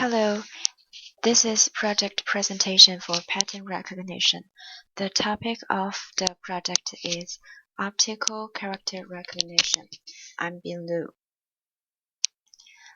Hello, this is project presentation for pattern recognition. The topic of the project is optical character recognition. I'm Bin Lu.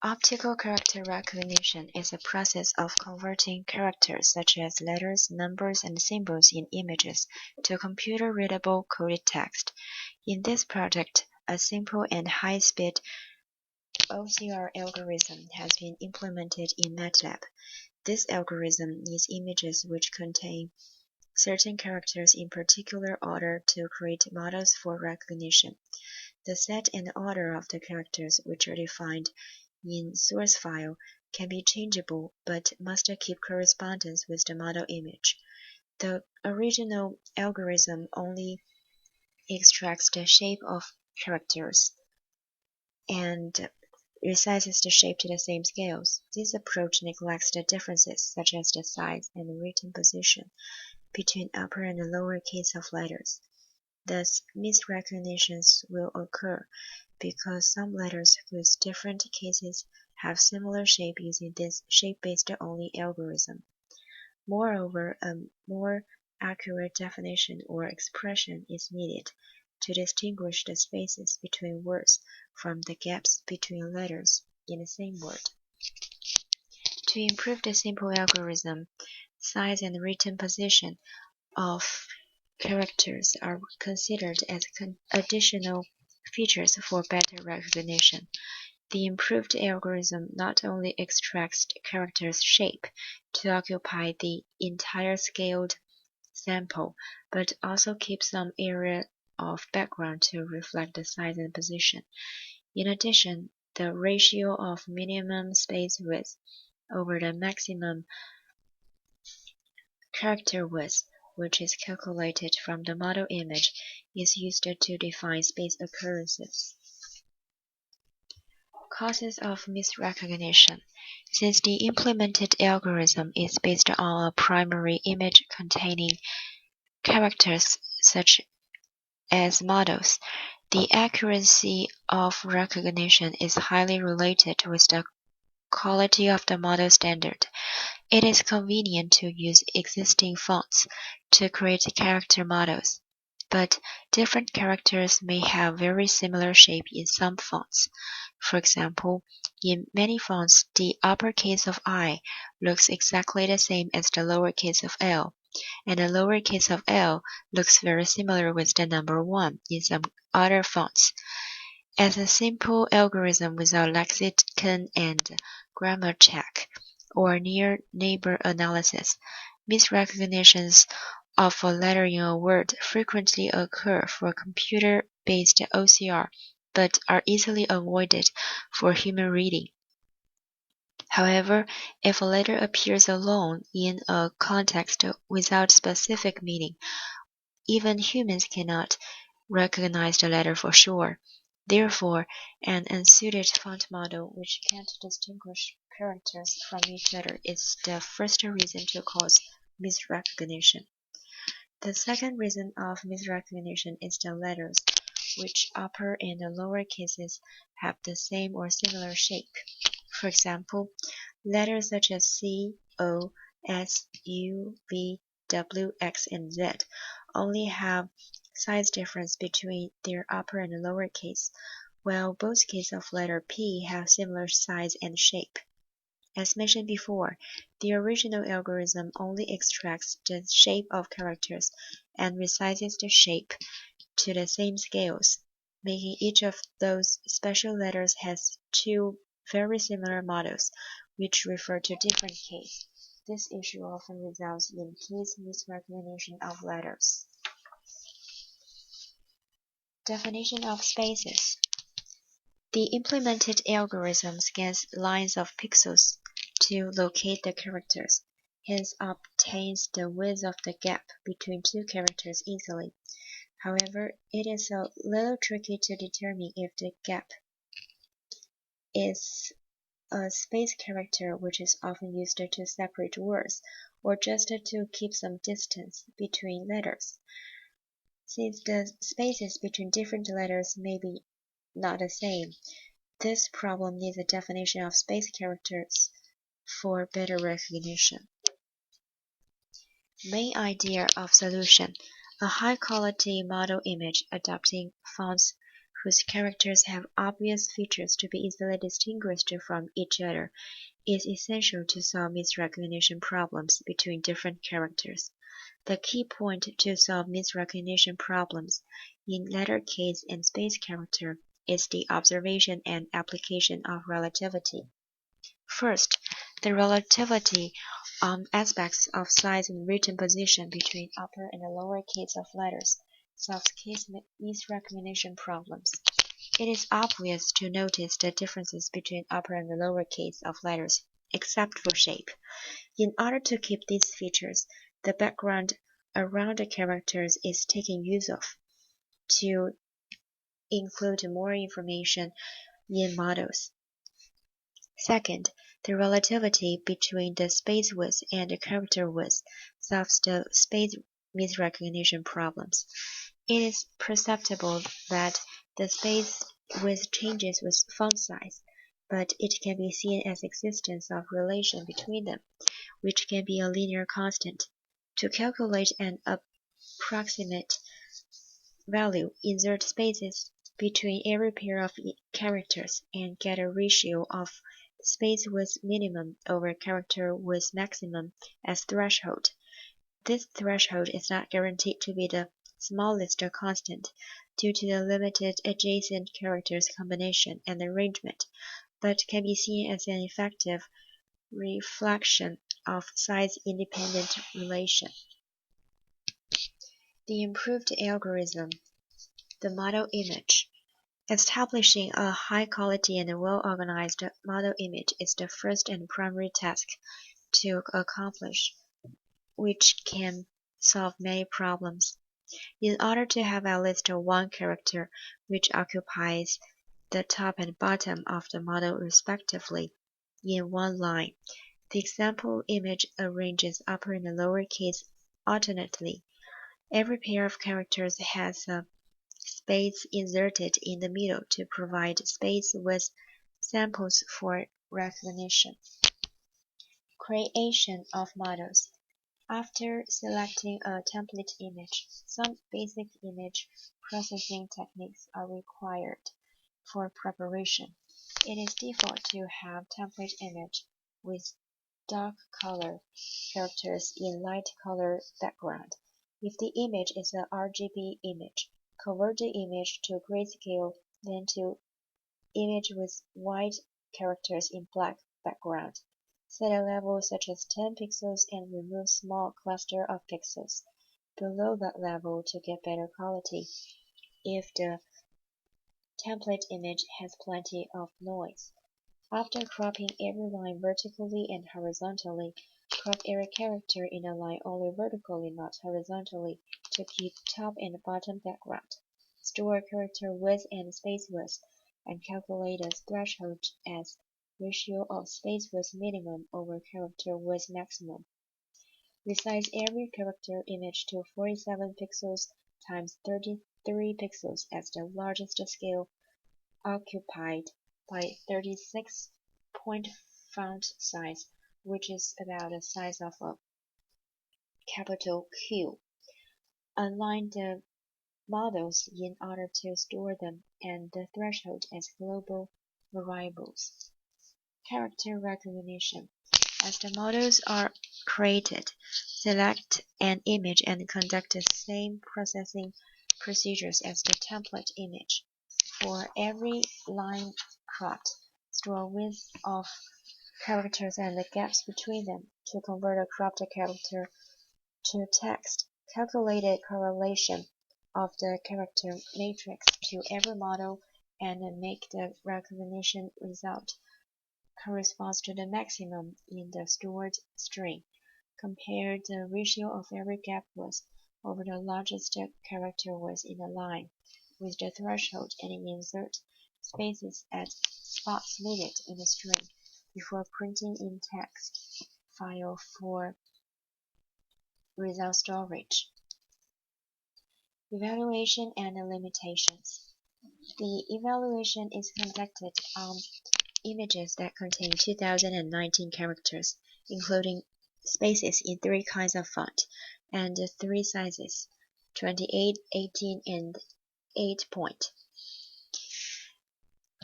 Optical character recognition is a process of converting characters such as letters, numbers, and symbols in images to computer-readable coded text. In this project, a simple and high-speed OCR algorithm has been implemented in MATLAB. This algorithm needs images which contain certain characters in particular order to create models for recognition. The set and order of the characters which are defined in source file can be changeable but must keep correspondence with the model image. The original algorithm only extracts the shape of characters and resizes the shape to the same scales. This approach neglects the differences, such as the size and the written position, between upper and lower case of letters. Thus, misrecognitions will occur because some letters with different cases have similar shape using this shape-based only algorithm. Moreover, a more accurate definition or expression is needed to distinguish the spaces between words from the gaps between letters in the same word. To improve the simple algorithm, size and written position of characters are considered as additional features for better recognition. The improved algorithm not only extracts the character's shape to occupy the entire scaled sample, but also keeps some area of background to reflect the size and position. In addition, the ratio of minimum space width over the maximum character width, which is calculated from the model image, is used to define space occurrences. Causes of misrecognition. Since the implemented algorithm is based on a primary image containing characters such as models, the accuracy of recognition is highly related with the quality of the model standard. It is convenient to use existing fonts to create character models, but different characters may have very similar shape in some fonts. For example, in many fonts, the uppercase of I looks exactly the same as the lowercase of l, and the lowercase of l looks very similar with the number 1 in some other fonts. As a simple algorithm without lexicon and grammar check, or near neighbor analysis, misrecognitions of a letter in a word frequently occur for computer-based OCR, but are easily avoided for human reading. However, if a letter appears alone in a context without specific meaning, even humans cannot recognize the letter for sure. Therefore, an unsuited font model which can't distinguish characters from each other is the first reason to cause misrecognition. The second reason of misrecognition is the letters, which upper and lower cases have the same or similar shape. For example, letters such as C, O, S, U, V, W, X, and Z only have size difference between their upper and lower case, while both cases of letter P have similar size and shape. As mentioned before, the original algorithm only extracts the shape of characters and resizes the shape to the same scales, making each of those special letters has two very similar models, which refer to different cases. This issue often results in case misrecognition of letters. Definition of spaces. The implemented algorithm scans lines of pixels to locate the characters, hence obtains the width of the gap between two characters easily. However, it is a little tricky to determine if the gap is a space character, which is often used to separate words, or just to keep some distance between letters. Since the spaces between different letters may be not the same, this problem needs a definition of space characters for better recognition. Main idea of solution: a high-quality model image adopting fonts whose characters have obvious features to be easily distinguished from each other is essential to solve misrecognition problems between different characters. The key point to solve misrecognition problems in lettercase and space character is the observation and application of relativity. First, the relativity aspects of size and written position between upper and lower case of letters solves case misrecognition problems. It is obvious to notice the differences between upper and lower case of letters, except for shape. In order to keep these features, the background around the characters is taken use of to include more information in models. Second, the relativity between the space width and the character width solves the space misrecognition problems. It is perceptible that the space width changes with font size, but it can be seen as existence of relation between them, which can be a linear constant. To calculate an approximate value, insert spaces between every pair of characters and get a ratio of space width minimum over character width maximum as threshold. This threshold is not guaranteed to be the smallest constant due to the limited adjacent characters combination and arrangement, but can be seen as an effective reflection of size-independent relation. The improved algorithm, the model image. Establishing a high-quality and well-organized model image is the first and primary task to accomplish, which can solve many problems. In order to have at least one character which occupies the top and bottom of the model respectively in one line, the example image arranges upper and lower case alternately. Every pair of characters has a space inserted in the middle to provide space with samples for recognition. Creation of models. After selecting a template image, some basic image processing techniques are required for preparation. It is default to have template image with dark color characters in light color background. If the image is an RGB image, convert the image to grayscale, then to image with white characters in black background. Set a level such as 10 pixels and remove small cluster of pixels below that level to get better quality. If the template image has plenty of noise. After cropping every line vertically and horizontally, crop every character in a line only vertically, not horizontally, to keep top and bottom background. Store character width and space width, and calculate a threshold as ratio of space width minimum over character width maximum. Resize every character image to 47 pixels times 33 pixels as the largest scale occupied by 36-point font size, which is about the size of a capital Q. Align the models in order to store them and the threshold as global variables. Character recognition. As the models are created, select an image and conduct the same processing procedures as the template image. For every line cropped, store width of characters and the gaps between them to convert a cropped character to text. Calculate a correlation of the character matrix to every model and make the recognition result corresponds to the maximum in the stored string. Compare the ratio of every gap width over the largest character width in a line with the threshold and insert spaces at spots needed in the string before printing in text file for result storage. Evaluation and limitations. The evaluation is conducted on images that contain 2019 characters, including spaces in 3 kinds of font and 3 sizes, 28, 18, and 8 point.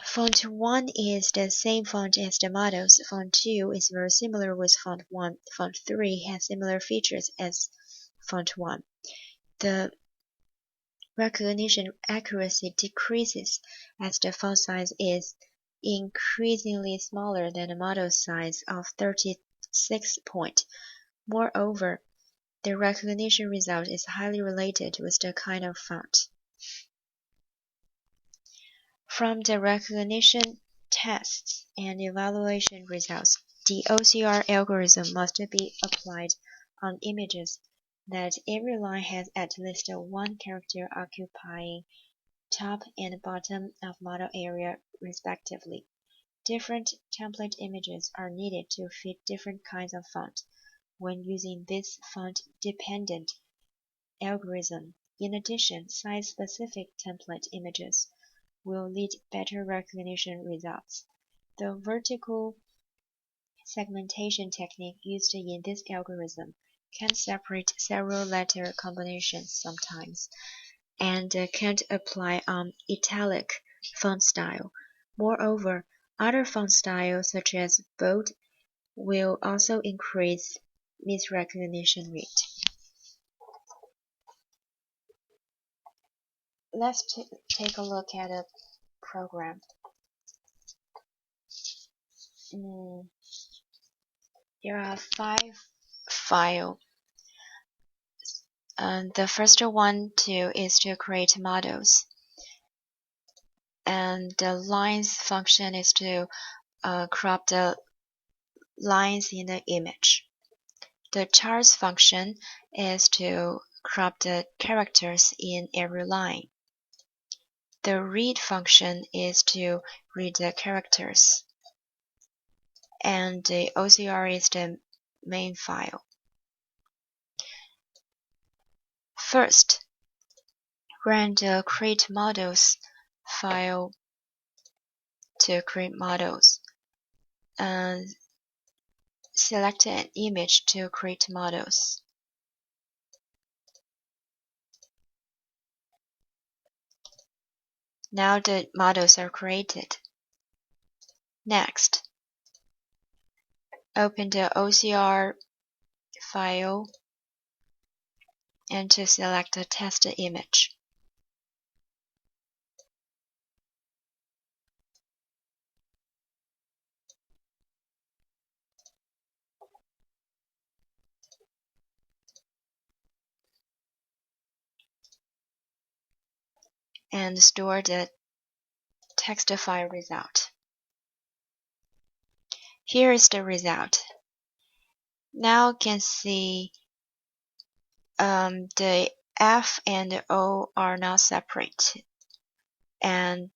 Font 1 is the same font as the models. Font 2 is very similar with font 1. Font 3 has similar features as font 1. The recognition accuracy decreases as the font size is increasingly smaller than the model size of 36 point. Moreover, the recognition result is highly related with the kind of font. From the recognition tests and evaluation results, the OCR algorithm must be applied on images that every line has at least one character occupying top and bottom of model area respectively. Different template images are needed to fit different kinds of font when using this font-dependent algorithm. In addition, size-specific template images will lead better recognition results. The vertical segmentation technique used in this algorithm can separate several letter combinations sometimes, and can't apply on italic font style. Moreover, other font styles such as bold will also increase misrecognition rate. Let's take a look at a program. There are 5 files. The first one is to create models, and the lines function is to crop the lines in the image. The charts function is to crop the characters in every line. The read function is to read the characters, and the OCR is the main file. First, run the create models file to create models, and select an image to create models. Now the models are created. Next, open the OCR file and to select the test image. And store the text file result. Here is the result. Now you can see the F and O are not separate, and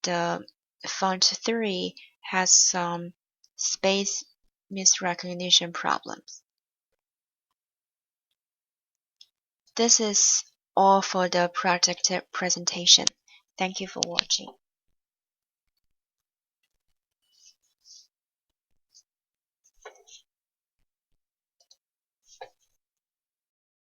font 3 has some space misrecognition problems. This is all for the project presentation. Thank you for watching.